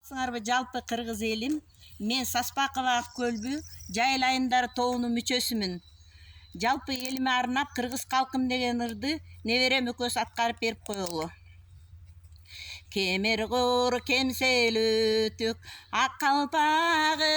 Сыңарбы жалпы кыргыз элим, мен Саспакова Көлбү жайлайындар тобунун мүчөсүмүн. Жалпы элиме арнап кыргыз калкым деген ырды неберем экөөс аткарып берип коелу. Кемер кор кемсел өтүк ак калпагың,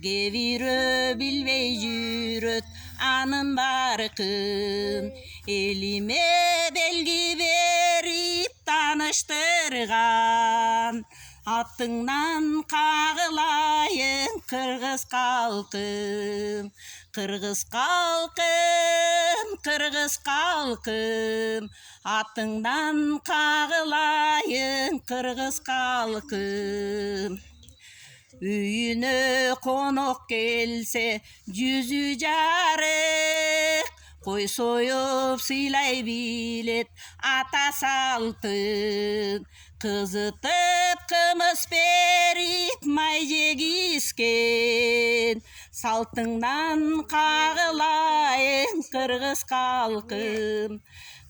кээ билбей жүрөт анын баркын. Элиме белги берип тааныштырган, атыңнан кагылайын кыргыз калкым. Кыргыз калкым, кыргыз калкым, атыңнан кагылайын кыргыз калкым. Үйүнө конок келсе жүзү жарык, кой союп сыйлай билет ата салтын. Кызытып кымыз берип май жегизген, салтыңнан кагылайын кыргыз калкым.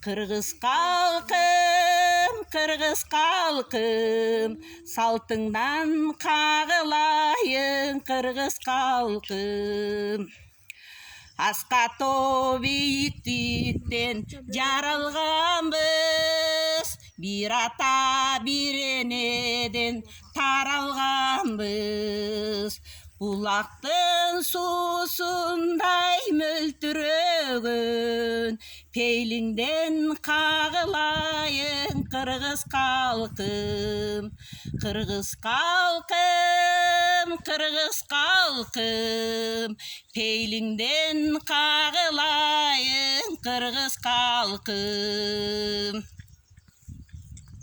Кыргыз калкым, кыргыз калкым, салтыңнан кагылайын кыргыз калкым. Аска тоо бийиктиктен жаралганбыз, бир ата бир энеден таралганбыз. Булактын суусундай мөлтүрөгөн, пейлиңден кагылайын кыргыз калкым. Кыргыз калкым, кыргыз калкым, пейлиңден кагылайын кыргыз калкым.